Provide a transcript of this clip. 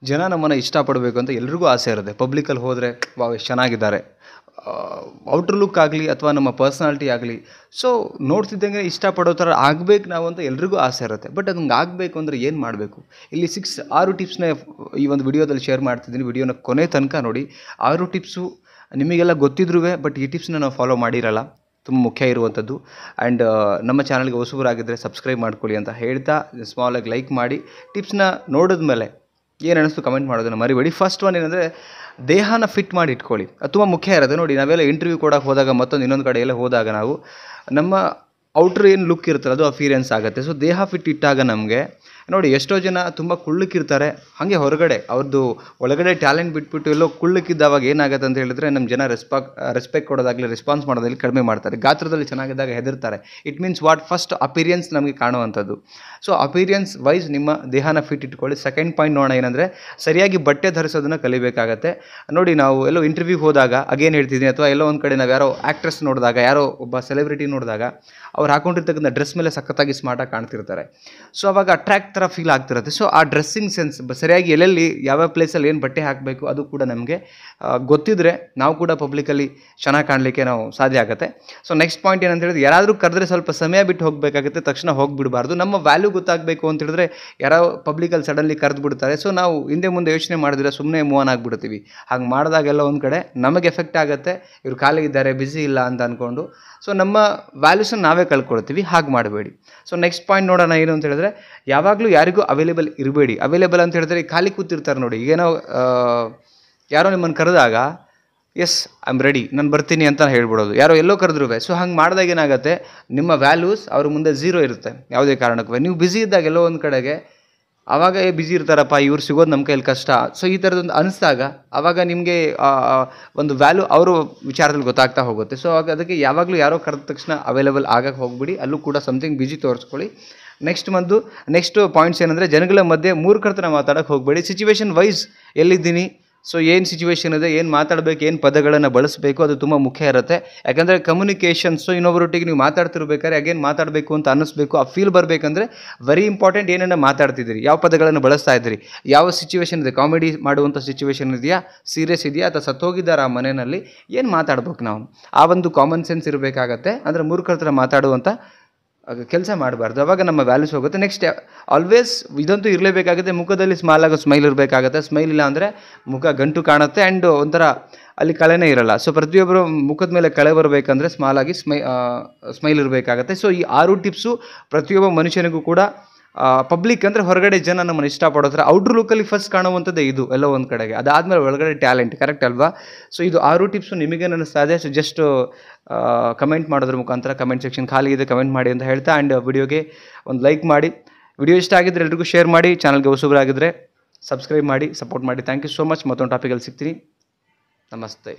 ಜನ ನಮ್ಮನ್ನು ಇಷ್ಟಪಡಬೇಕು ಅಂತ ಎಲ್ರಿಗೂ ಆಸೆ ಇರುತ್ತೆ. ಪಬ್ಲಿಕಲ್ಲಿ ಹೋದರೆ ವಾವ್ ಎಷ್ಟು ಚೆನ್ನಾಗಿದ್ದಾರೆ, ಔಟ್ರ್ ಲುಕ್ ಆಗಲಿ ಅಥವಾ ನಮ್ಮ ಪರ್ಸ್ನಾಲಿಟಿ ಆಗಲಿ, ಸೊ ನೋಡ್ತಿದ್ದಂಗೆ ಇಷ್ಟಪಡೋ ಥರ ಆಗಬೇಕು ನಾವು ಅಂತ ಎಲ್ರಿಗೂ ಆಸೆ ಇರುತ್ತೆ. ಬಟ್ ಅದಂಗೆ ಆಗಬೇಕು ಅಂದರೆ ಏನು ಮಾಡಬೇಕು? ಇಲ್ಲಿ 6 ಟಿಪ್ಸ್ನ ಈ ಒಂದು ವಿಡಿಯೋದಲ್ಲಿ ಶೇರ್ ಮಾಡ್ತಿದ್ದೀನಿ. ವಿಡಿಯೋನ ಕೊನೆ ತನಕ ನೋಡಿ. 6 ಟಿಪ್ಸು ನಿಮಗೆಲ್ಲ ಗೊತ್ತಿದ್ರೂ ಬಟ್ ಈ ಟಿಪ್ಸ್ನ ನಾವು ಫಾಲೋ ಮಾಡಿರಲ್ಲ, ತುಂಬ ಮುಖ್ಯ ಇರುವಂಥದ್ದು. ಆ್ಯಂಡ್ ನಮ್ಮ ಚಾನಲ್ಗೆ ಹೊಸಬರಾಗಿದ್ದರೆ ಸಬ್ಸ್ಕ್ರೈಬ್ ಮಾಡ್ಕೊಳ್ಳಿ ಅಂತ ಹೇಳ್ತಾ ಸ್ಮಾಲಾಗಿ ಲೈಕ್ ಮಾಡಿ. ಟಿಪ್ಸ್ನ ನೋಡಿದ್ಮೇಲೆ ಏನು ಅನ್ನಿಸ್ತು ಕಮೆಂಟ್ ಮಾಡೋದನ್ನು ಮರಿಬೇಡಿ. ಫಸ್ಟ್ ಒನ್ ಏನಂದರೆ ದೇಹನ ಫಿಟ್ ಮಾಡಿ ಇಟ್ಕೊಳ್ಳಿ. ಅದು ತುಂಬ ಮುಖ್ಯ ಇರುತ್ತೆ. ನೋಡಿ, ನಾವೆಲ್ಲ ಇಂಟರ್ವ್ಯೂ ಕೊಡೋಕೆ ಹೋದಾಗ ಇನ್ನೊಂದು ಕಡೆ ಎಲ್ಲ ಹೋದಾಗ ನಾವು ನಮ್ಮ ಔಟ್ರ್ ಏನು ಲುಕ್ ಇರ್ತದೆ ಅದು ಅಫಿಯರೆನ್ಸ್ ಆಗುತ್ತೆ. ಸೊ ದೇಹ ಫಿಟ್ ಇಟ್ಟಾಗ ನಮಗೆ ನೋಡಿ, ಎಷ್ಟೋ ಜನ ತುಂಬ ಕುಳ್ಳಕ್ಕಿರ್ತಾರೆ, ಹಾಗೆ ಹೊರಗಡೆ ಅವ್ರದ್ದು ಒಳಗಡೆ ಟ್ಯಾಲೆಂಟ್ ಬಿಟ್ಬಿಟ್ಟು ಎಲ್ಲೋ ಕುಳ್ಳಕ್ಕಿದ್ದಾವಾಗ ಏನಾಗುತ್ತೆ ಅಂತ ಹೇಳಿದ್ರೆ ನಮ್ಮ ಜನ ರೆಸ್ಪೆಕ್ಟ್ ಕೊಡೋದಾಗಲಿ ರೆಸ್ಪಾನ್ಸ್ ಮಾಡೋದಾಗಲಿ ಕಡಿಮೆ ಮಾಡ್ತಾರೆ. ಗಾತ್ರದಲ್ಲಿ ಚೆನ್ನಾಗಿದ್ದಾಗ ಹೆದರ್ತಾರೆ. It means what? First appearance ನಮಗೆ ಕಾಣುವಂಥದ್ದು. ಸೊ ಅಪಿರಿಯನ್ಸ್ ವೈಸ್ ನಿಮ್ಮ ದೇಹನ ಫಿಟ್ ಇಟ್ಕೊಳ್ಳಿ. ಸೆಕೆಂಡ್ ಪಾಯಿಂಟ್ ನೋಡೋಣ ಏನಂದರೆ ಸರಿಯಾಗಿ ಬಟ್ಟೆ ಧರಿಸೋದನ್ನು ಕಲಿಬೇಕಾಗತ್ತೆ. ನೋಡಿ, ನಾವು ಎಲ್ಲೋ ಇಂಟರ್ವ್ಯೂಗೆ ಹೋದಾಗ ಅಗೇನ್ ಹೇಳ್ತಿದ್ದೀನಿ, ಅಥವಾ ಎಲ್ಲೋ ಒಂದು ಕಡೆ ನಾವು ಯಾರೋ ಆ್ಯಕ್ಟ್ರೆಸ್ ನೋಡಿದಾಗ, ಯಾರೋ ಒಬ್ಬ ಸೆಲೆಬ್ರಿಟಿ ನೋಡಿದಾಗ ಅವ್ರು ಹಾಕೊಂಡಿರ್ತಕ್ಕಂಥ ಡ್ರೆಸ್ ಮೇಲೆ ಸಖತ್ತಾಗಿ ಸ್ಮಾರ್ಟಾಗಿ ಕಾಣ್ತಿರ್ತಾರೆ. ಸೊ ಅವಾಗ ಅಟ್ರ್ಯಾಕ್ಟ್ ಥರ ಫೀಲ್ ಆಗ್ತಿರುತ್ತೆ. ಸೊ ಆ ಡ್ರೆಸ್ಸಿಂಗ್ ಸೆನ್ಸ್ ಸರಿಯಾಗಿ ಎಲ್ಲೆಲ್ಲಿ ಯಾವ್ಯಾವ ಪ್ಲೇಸಲ್ಲಿ ಏನು ಬಟ್ಟೆ ಹಾಕಬೇಕು ಅದು ಕೂಡ ನಮಗೆ ಗೊತ್ತಿದ್ದರೆ ನಾವು ಕೂಡ ಪಬ್ಲಿಕಲ್ಲಿ ಚೆನ್ನಾಗಿ ಕಾಣಲಿಕ್ಕೆ ನಾವು ಸಾಧ್ಯ ಆಗುತ್ತೆ. ಸೊ ನೆಕ್ಸ್ಟ್ ಪಾಯಿಂಟ್ ಏನಂತ ಹೇಳಿದ್ರೆ, ಯಾರಾದರೂ ಕರೆದ್ರೆ ಸ್ವಲ್ಪ ಸಮಯ ಬಿಟ್ಟು ಹೋಗಬೇಕಾಗುತ್ತೆ, ತಕ್ಷಣ ಹೋಗಿಬಿಡಬಾರ್ದು. ನಮ್ಮ ವ್ಯಾಲ್ಯೂ ಗೊತ್ತಾಗಬೇಕು ಅಂತ ಹೇಳಿದ್ರೆ ಯಾರೋ ಪಬ್ಲಿಕಲ್ಲಿ ಸಡನ್ಲಿ ಕರೆದು ಬಿಡ್ತಾರೆ. ಸೊ ನಾವು ಹಿಂದೆ ಮುಂದೆ ಯೋಚನೆ ಮಾಡಿದ್ರೆ ಸುಮ್ಮನೆ ಮೂವ್ ಆನ್ ಆಗಿಬಿಡ್ತೀವಿ. ಹಾಗೆ ಮಾಡಿದಾಗೆಲ್ಲ ಒಂದು ಕಡೆ ನಮಗೆ ಎಫೆಕ್ಟ್ ಆಗುತ್ತೆ, ಇವ್ರು ಖಾಲಿಗಿದ್ದಾರೆ, ಬ್ಯುಸಿ ಇಲ್ಲ ಅಂತ ಅಂದ್ಕೊಂಡು. ಸೊ ನಮ್ಮ ವ್ಯಾಲ್ಯೂಸನ್ನು ನಾವೇ ಕಳ್ಕೊಳ್ತೀವಿ. ಹಾಗೆ ಮಾಡಬೇಡಿ. ಸೊ ನೆಕ್ಸ್ಟ್ ಪಾಯಿಂಟ್ ನೋಡೋಣ ಏನು ಅಂತ ಹೇಳಿದ್ರೆ, ಯಾವಾಗಲೂ ಯಾರಿಗೂ ಅವೈಲೇಬಲ್ ಇರಬೇಡಿ. ಅವೈಲೇಬಲ್ ಅಂತ ಹೇಳಿದ್ರೆ ಖಾಲಿ ಕೂತಿರ್ತಾರೆ ನೋಡಿ. ಈಗೇನೋ ಯಾರೋ ನಿಮ್ಮನ್ನು ಕರೆದಾಗ ಎಸ್ ಐ ಆಮ್ ರೆಡಿ, ನಾನು ಬರ್ತೀನಿ ಅಂತ ಹೇಳ್ಬಿಡೋದು, ಯಾರೋ ಎಲ್ಲೋ ಕರೆದ್ರೂ. ಸೊ ಹಂಗೆ ಮಾಡಿದಾಗ ಏನಾಗುತ್ತೆ, ನಿಮ್ಮ ವ್ಯಾಲ್ಯೂಸ್ ಅವ್ರ ಮುಂದೆ ಝೀರೋ ಇರುತ್ತೆ ಯಾವುದೇ ಕಾರಣಕ್ಕೂ. ನೀವು ಬ್ಯುಸಿ ಇದ್ದಾಗ ಎಲ್ಲೋ ಒಂದು ಕಡೆಗೆ ಆವಾಗ ಬ್ಯುಸಿ ಇರ್ತಾರಪ್ಪ, ಇವ್ರು ಸಿಗೋದು ನಮ್ಮ ಕೈಯಲ್ಲಿ ಕಷ್ಟ. ಸೊ ಈ ಥರದೊಂದು ಅನಿಸ್ದಾಗ ಆವಾಗ ನಿಮಗೆ ಒಂದು ವ್ಯಾಲ್ಯೂ ಅವರು ವಿಚಾರದಲ್ಲಿ ಗೊತ್ತಾಗ್ತಾ ಹೋಗುತ್ತೆ. ಸೊ ಅದಕ್ಕೆ ಯಾವಾಗಲೂ ಯಾರೋ ಕರೆದ ತಕ್ಷಣ ಅವೈಲೇಬಲ್ ಆಗಕ್ಕೆ ಹೋಗ್ಬಿಡಿ. ಅಲ್ಲೂ ಕೂಡ ಸಮಥಿಂಗ್ ಬ್ಯುಸಿ ತೋರಿಸ್ಕೊಳ್ಳಿ. ನೆಕ್ಸ್ಟ್ ಪಾಯಿಂಟ್ಸ್ ಏನಂದರೆ, ಜನಗಳ ಮಧ್ಯೆ ಮೂರ್ಖತನ ಮಾತಾಡೋಕ್ಕೆ ಹೋಗಬೇಡಿ. ಸಿಚುವೇಶನ್ ವೈಸ್ ಎಲ್ಲಿದ್ದೀನಿ, ಸೊ ಏನು ಸಿಚುವೇಶನ್ ಇದೆ, ಏನು ಮಾತಾಡಬೇಕು, ಏನು ಪದಗಳನ್ನು ಬಳಸಬೇಕು, ಅದು ತುಂಬ ಮುಖ್ಯ ಇರುತ್ತೆ. ಯಾಕಂದರೆ ಕಮ್ಯುನಿಕೇಷನ್ಸು ಇನ್ನೊಬ್ಬರೊಟ್ಟಿಗೆ ನೀವು ಮಾತಾಡ್ತಿರ್ಬೇಕಾದ್ರೆ ಅಗೇನ್ ಮಾತಾಡಬೇಕು ಅಂತ ಅನ್ನಿಸ್ಬೇಕು, ಆ ಫೀಲ್ ಬರಬೇಕಂದ್ರೆ ವೆರಿ ಇಂಪಾರ್ಟೆಂಟ್ ಏನನ್ನ ಮಾತಾಡ್ತಿದ್ದೀರಿ, ಯಾವ ಪದಗಳನ್ನು ಬಳಸ್ತಾ ಇದ್ದೀರಿ, ಯಾವ ಸಿಚುವೇಶನ್ ಇದೆ, ಕಾಮಿಡಿ ಮಾಡುವಂಥ ಸಿಚುವೇಶನ್ ಇದೆಯಾ, ಸೀರಿಯಸ್ ಇದೆಯಾ, ಅಥವಾ ಸತ್ತೋಗಿದ್ದಾರೆ ಆ ಮನೆಯಲ್ಲಿ, ಏನು ಮಾತಾಡ್ಬೇಕು ನಾವು, ಆ ಒಂದು ಕಾಮನ್ ಸೆನ್ಸ್ ಇರಬೇಕಾಗತ್ತೆ. ಅಂದರೆ ಮೂರ್ಖರ ಮಾತಾಡುವಂಥ ಕೆಲಸ ಮಾಡಬಾರ್ದು. ಅವಾಗ ನಮ್ಮ ವ್ಯಾಲ್ಯೂಸ್ ಹೋಗುತ್ತೆ. ನೆಕ್ಸ್ಟ್ ಆಲ್ವೇಸ್ ಇದಂತೂ ಇರಲೇಬೇಕಾಗುತ್ತೆ, ಮುಖದಲ್ಲಿ ಸ್ಮೈಲ್ ಇರಬೇಕಾಗತ್ತೆ. ಸ್ಮೈಲ್ ಇಲ್ಲ ಅಂದರೆ ಮುಖ ಗಂಟು ಕಾಣುತ್ತೆ ಆ್ಯಂಡ್ ಒಂಥರ ಅಲ್ಲಿ ಕಳೆನೇ ಇರಲ್ಲ. ಸೊ ಪ್ರತಿಯೊಬ್ಬರು ಮುಖದ ಮೇಲೆ ಕಳೆ ಬರಬೇಕಂದ್ರೆ ಸ್ಮಾಲಾಗಿ ಸ್ಮೈಲ್ ಇರಬೇಕಾಗತ್ತೆ. ಸೊ ಈ 6 ಟಿಪ್ಸು ಪ್ರತಿಯೊಬ್ಬ ಮನುಷ್ಯನಿಗೂ ಕೂಡ ಪಬ್ಲಿಕ್ ಅಂದರೆ ಹೊರಗಡೆ ಜನ ನಮ್ಮನ್ನು ಇಷ್ಟಪಡೋ ಥರ ಔಟ್ರ್ ಲುಕ್ಕಲ್ಲಿ ಫಸ್ಟ್ ಕಾಣುವಂಥದ್ದೇ ಇದು ಎಲ್ಲೋ ಒಂದು ಕಡೆಗೆ. ಅದಾದಮೇಲೆ ಒಳಗಡೆ ಟ್ಯಾಲೆಂಟ್, ಕರೆಕ್ಟ್ ಅಲ್ವಾ? ಸೊ ಇದು 6 ಟಿಪ್ಸು ನಿಮಗೇನು ಅನ್ನಿಸ್ತಾ ಇದೆ? ಸೊ ಜಸ್ಟ್ ಕಮೆಂಟ್ ಮಾಡೋದ್ರ ಮುಖಾಂತರ ಕಮೆಂಟ್ ಸೆಕ್ಷನ್ ಖಾಲಿ ಇದೆ, ಕಮೆಂಟ್ ಮಾಡಿ ಅಂತ ಹೇಳ್ತಾ, ಆ್ಯಂಡ್ ವಿಡಿಯೋಗೆ ಒಂದು ಲೈಕ್ ಮಾಡಿ. ವಿಡಿಯೋ ಇಷ್ಟ ಆಗಿದ್ದರೆ ಎಲ್ರಿಗೂ ಶೇರ್ ಮಾಡಿ. ಚಾನಲ್ಗೆ ಹೊಸಬರಾಗಿದ್ದರೆ ಸಬ್ಸ್ಕ್ರೈಬ್ ಮಾಡಿ, ಸಪೋರ್ಟ್ ಮಾಡಿ. Thank you so much. ಮತ್ತೊಂದು ಟಾಪಿಕಲ್ಲಿ ಸಿಗ್ತೀನಿ. ನಮಸ್ತೆ.